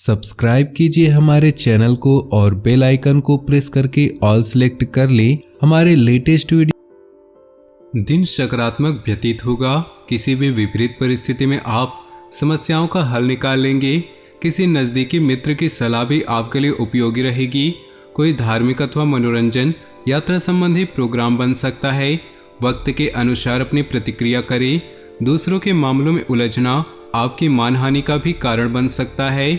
Subscribe कीजिए हमारे channel को और बेल आइकन को प्रेस करके ऑल सेलेक्ट कर लें हमारे लेटेस्ट वीडियो। दिन सकारात्मक व्यतीत होगा। किसी भी विपरीत परिस्थिति में आप समस्याओं का हल निकाल लेंगे। किसी नज़दीकी मित्र की सलाह भी आपके लिए उपयोगी रहेगी। कोई धार्मिक अथवा मनोरंजन यात्रा संबंधी प्रोग्राम बन सकता है। वक्त के अनुसार अपनी प्रतिक्रिया करें। दूसरों के मामलों में उलझना आपकी मानहानि का भी कारण बन सकता है।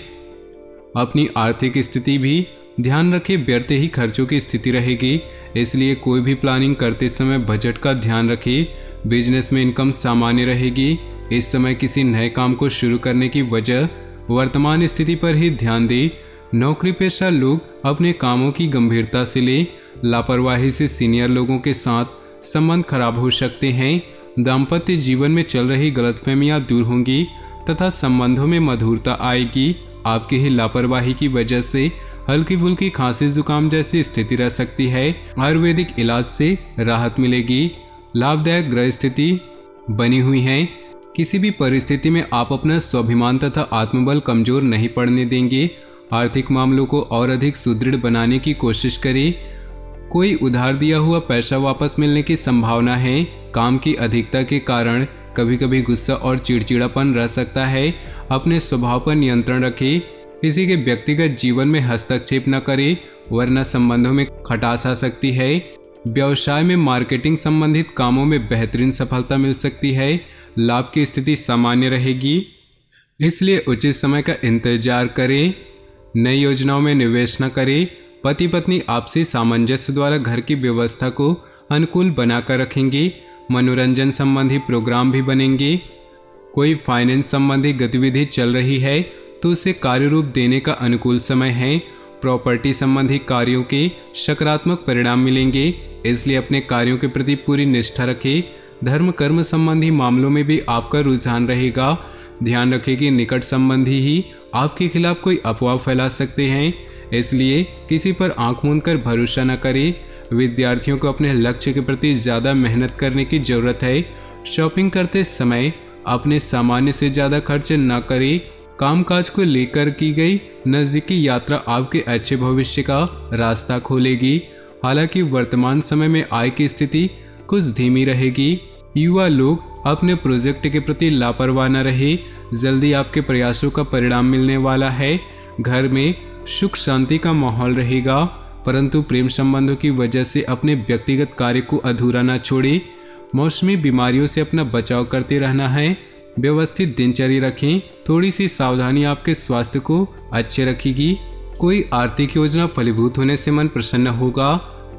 अपनी आर्थिक स्थिति भी ध्यान रखें, व्यर्थ ही खर्चों की स्थिति रहेगी, इसलिए कोई भी प्लानिंग करते समय बजट का ध्यान रखें। बिजनेस में इनकम सामान्य रहेगी। इस समय किसी नए काम को शुरू करने की वजह वर्तमान स्थिति पर ही ध्यान दें। नौकरी पेशा लोग अपने कामों की गंभीरता से लें। लापरवाही से सीनियर लोगों के साथ संबंध खराब हो सकते हैं। दाम्पत्य जीवन में चल रही गलतफहमियां दूर होंगी तथा संबंधों में मधुरता आएगी। आपकी ही लापरवाही की वजह से हल्की फुल्की खांसी जुकाम जैसी स्थिति रह सकती है। आयुर्वेदिक इलाज से राहत मिलेगी। लाभदायक ग्रह स्थिति बनी हुई है। किसी भी परिस्थिति में आप अपना स्वाभिमान तथा आत्मबल कमजोर नहीं पड़ने देंगे। आर्थिक मामलों को और अधिक सुदृढ़ बनाने की कोशिश करें। कोई उधार दिया हुआ पैसा वापस मिलने की संभावना है। काम की अधिकता के कारण कभी कभी गुस्सा और चिड़चिड़ापन रह सकता है। अपने स्वभाव पर नियंत्रण रखें। किसी के व्यक्तिगत जीवन में हस्तक्षेप न करें, वरना संबंधों में खटास आ सकती है। व्यवसाय में मार्केटिंग संबंधित कामों में बेहतरीन सफलता मिल सकती है। लाभ की स्थिति सामान्य रहेगी, इसलिए उचित समय का इंतजार करें। नई योजनाओं में निवेश न करें। पति पत्नी आपसी सामंजस्य द्वारा घर की व्यवस्था को अनुकूल बनाकर रखेंगे। मनोरंजन संबंधी प्रोग्राम भी बनेंगे। कोई फाइनेंस संबंधी गतिविधि चल रही है तो उसे कार्य रूप देने का अनुकूल समय है। प्रॉपर्टी संबंधी कार्यों के सकारात्मक परिणाम मिलेंगे, इसलिए अपने कार्यों के प्रति पूरी निष्ठा रखें। धर्म कर्म संबंधी मामलों में भी आपका रुझान रहेगा। ध्यान रखें कि निकट संबंधी ही आपके खिलाफ कोई अफवाह फैला सकते हैं, इसलिए किसी पर आंख मूंद कर भरोसा न करें। विद्यार्थियों को अपने लक्ष्य के प्रति ज़्यादा मेहनत करने की जरूरत है। शॉपिंग करते समय अपने सामान्य से ज़्यादा खर्च न करें। कामकाज को लेकर की गई नज़दीकी यात्रा आपके अच्छे भविष्य का रास्ता खोलेगी। हालांकि वर्तमान समय में आय की स्थिति कुछ धीमी रहेगी। युवा लोग अपने प्रोजेक्ट के प्रति लापरवाह न रहे। जल्दी आपके प्रयासों का परिणाम मिलने वाला है। घर में सुख शांति का माहौल रहेगा, परंतु प्रेम संबंधों की वजह से अपने व्यक्तिगत कार्य को अधूरा न छोड़ें। मौसमी बीमारियों से अपना बचाव करते रहना है। व्यवस्थित दिनचर्या रखें। थोड़ी सी सावधानी आपके स्वास्थ्य को अच्छे रखेगी। कोई आर्थिक योजना फलीभूत होने से मन प्रसन्न होगा।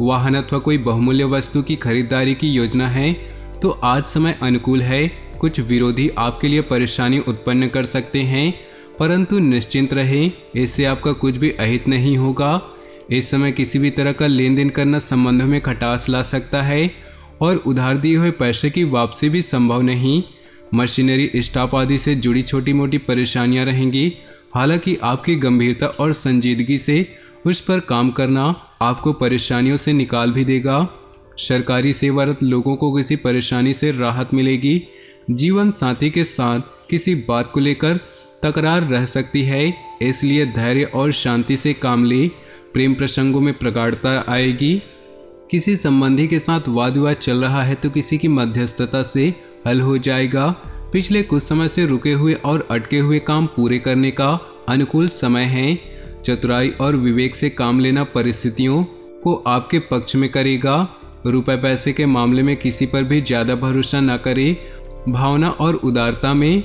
वाहन अथवा कोई बहुमूल्य वस्तु की खरीदारी की योजना है तो आज समय अनुकूल है। कुछ विरोधी आपके लिए परेशानी उत्पन्न कर सकते हैं, परंतु निश्चिंत रहें, इससे आपका कुछ भी अहित नहीं होगा। इस समय किसी भी तरह का लेन देन करना संबंधों में खटास ला सकता है और उधार दिए हुए पैसे की वापसी भी संभव नहीं। मशीनरी स्टाफ आदि से जुड़ी छोटी मोटी परेशानियां रहेंगी। हालांकि आपकी गंभीरता और संजीदगी से उस पर काम करना आपको परेशानियों से निकाल भी देगा। सरकारी सेवारत लोगों को किसी परेशानी से राहत मिलेगी। जीवन साथी के साथ किसी बात को लेकर तकरार रह सकती है, इसलिए धैर्य और शांति से काम ले। प्रेम प्रसंगों में प्रगाढ़ता आएगी। किसी संबंधी के साथ वाद विवाद चल रहा है तो किसी की मध्यस्थता से हल हो जाएगा। पिछले कुछ समय से रुके हुए और अटके हुए काम पूरे करने का अनुकूल समय है। चतुराई और विवेक से काम लेना परिस्थितियों को आपके पक्ष में करेगा। रुपए पैसे के मामले में किसी पर भी ज़्यादा भरोसा न करें। भावना और उदारता में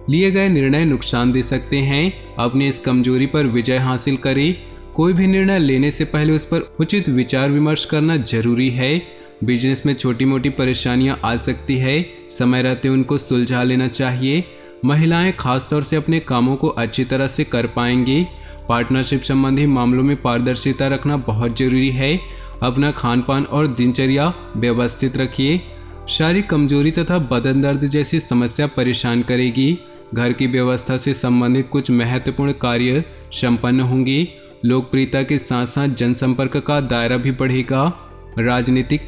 लिए गए निर्णय नुकसान दे सकते हैं। अपनी इस कमजोरी पर विजय हासिल करें। कोई भी निर्णय लेने से पहले उस पर उचित विचार विमर्श करना जरूरी है। बिजनेस में छोटी मोटी परेशानियां आ सकती है, समय रहते उनको सुलझा लेना चाहिए। महिलाएं खासतौर से अपने कामों को अच्छी तरह से कर पाएंगी। पार्टनरशिप संबंधी मामलों में पारदर्शिता रखना बहुत जरूरी है। अपना खान पान और दिनचर्या व्यवस्थित रखिए। शारीरिक कमजोरी तथा बदन दर्द जैसी समस्या परेशान करेगी। घर की व्यवस्था से संबंधित कुछ महत्वपूर्ण कार्य संपन्न होंगे। लोकप्रियता के साथ साथ जनसंपर्क का दायरा भी बढ़ेगा। राजनीतिक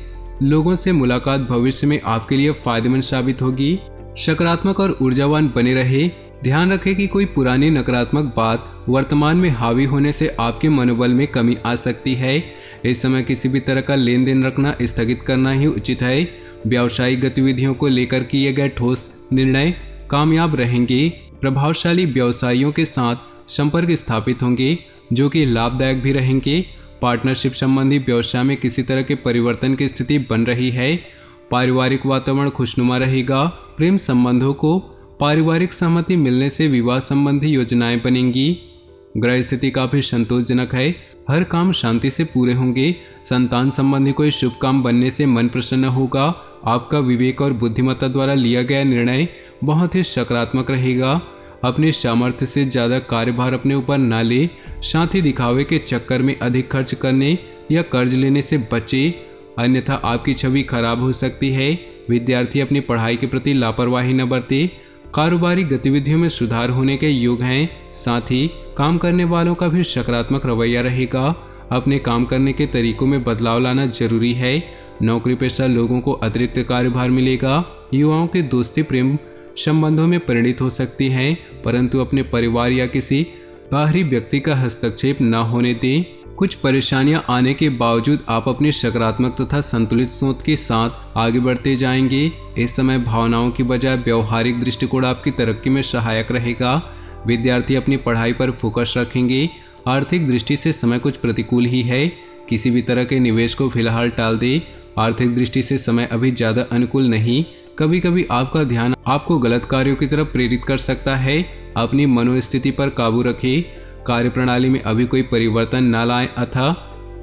लोगों से मुलाकात भविष्य में आपके लिए फायदेमंद साबित होगी। सकारात्मक और ऊर्जावान बने रहे। ध्यान रखें कि कोई पुरानी नकारात्मक बात वर्तमान में हावी होने से आपके मनोबल में कमी आ सकती है। इस समय किसी भी तरह का लेन देन रखना स्थगित करना ही उचित है। व्यावसायिक गतिविधियों को लेकर किए गए ठोस निर्णय कामयाब रहेंगे। प्रभावशाली व्यवसायियों के साथ संपर्क स्थापित होंगे जो कि लाभदायक भी रहेंगे। पार्टनरशिप संबंधी व्यवसाय में किसी तरह के परिवर्तन की स्थिति बन रही है। पारिवारिक वातावरण खुशनुमा रहेगा। प्रेम संबंधों को पारिवारिक सहमति मिलने से विवाह संबंधी योजनाएं बनेंगी। ग्रह स्थिति काफी संतोषजनक है। हर काम शांति से पूरे होंगे। संतान संबंधी कोई शुभ काम बनने से मन प्रसन्न होगा। आपका विवेक और बुद्धिमत्ता द्वारा लिया गया निर्णय बहुत ही सकारात्मक रहेगा। अपने सामर्थ्य से ज़्यादा कार्यभार अपने ऊपर न ले। साथ ही दिखावे के चक्कर में अधिक खर्च करने या कर्ज लेने से बचे, अन्यथा आपकी छवि खराब हो सकती है। विद्यार्थी अपनी पढ़ाई के प्रति लापरवाही न बरते। कारोबारी गतिविधियों में सुधार होने के योग हैं। साथ ही काम करने वालों का भी सकारात्मक रवैया रहेगा। अपने काम करने के तरीकों में बदलाव लाना जरूरी है। नौकरी पेशा लोगों को अतिरिक्त कार्यभार मिलेगा। युवाओं की दोस्ती प्रेम संबंधों में परिणित हो सकती है, परंतु अपने परिवार या किसी बाहरी व्यक्ति का हस्तक्षेप न होने दें। कुछ परेशानियां आने के बावजूद आप अपनी सकारात्मक तथा संतुलित सोच के साथ आगे बढ़ते जाएंगे। इस समय भावनाओं की बजाय व्यवहारिक दृष्टिकोण आपकी तरक्की में सहायक रहेगा। विद्यार्थी अपनी पढ़ाई पर फोकस रखेंगे। आर्थिक दृष्टि से समय कुछ प्रतिकूल ही है। किसी भी तरह के निवेश को फिलहाल टाल दे। आर्थिक दृष्टि से समय अभी ज़्यादा अनुकूल नहीं। कभी कभी आपका ध्यान आपको गलत कार्यों की तरफ प्रेरित कर सकता है। अपनी मनोस्थिति पर काबू रखें। कार्यप्रणाली में अभी कोई परिवर्तन न लाएं अथवा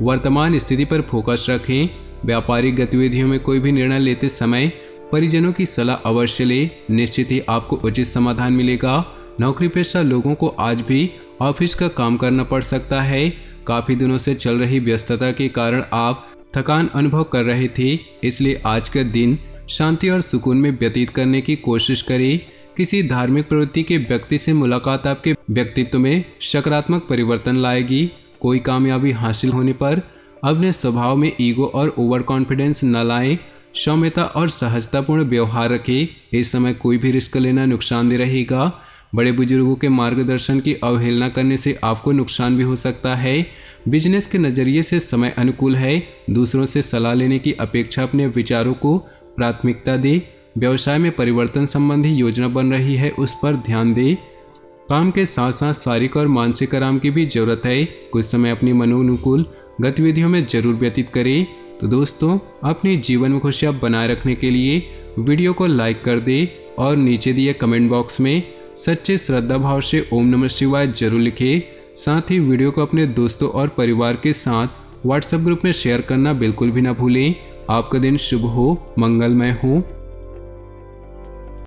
वर्तमान स्थिति पर फोकस रखें। व्यापारिक गतिविधियों में कोई भी निर्णय लेते समय परिजनों की सलाह अवश्य लें। निश्चित ही आपको उचित समाधान मिलेगा। नौकरी पेशा लोगों को आज भी ऑफिस का काम करना पड़ सकता है। काफ़ी दिनों से चल रही व्यस्तता के कारण आप थकान अनुभव कर रहे थे, इसलिए आज का दिन शांति और सुकून में व्यतीत करने की कोशिश करें। किसी धार्मिक प्रवृत्ति के व्यक्ति से मुलाकात आपके व्यक्तित्व में सकारात्मक परिवर्तन लाएगी। कोई कामयाबी हासिल होने पर अपने स्वभाव में ईगो और ओवर कॉन्फिडेंस न लाएं। सौम्यता और सहजतापूर्ण व्यवहार रखें। इस समय कोई भी रिस्क लेना नुकसानदेह रहेगा। बड़े बुजुर्गों के मार्गदर्शन की अवहेलना करने से आपको नुकसान भी हो सकता है। बिजनेस के नज़रिए से समय अनुकूल है। दूसरों से सलाह लेने की अपेक्षा अपने विचारों को प्राथमिकता दे। व्यवसाय में परिवर्तन संबंधी योजना बन रही है, उस पर ध्यान दे। काम के साथ साथ शारीरिक और मानसिक आराम की भी जरूरत है। कुछ समय अपनी मनोनुकूल गतिविधियों में जरूर व्यतीत करें। तो दोस्तों, अपने जीवन में खुशियाँ बनाए रखने के लिए वीडियो को लाइक कर दे और नीचे दिए कमेंट बॉक्स में सच्चे श्रद्धा भाव से ओम नमः शिवाय जरूर लिखें। साथ ही वीडियो को अपने दोस्तों और परिवार के साथ व्हाट्सएप ग्रुप में शेयर करना बिल्कुल भी ना भूलें। आपका दिन शुभ हो, मंगलमय हो।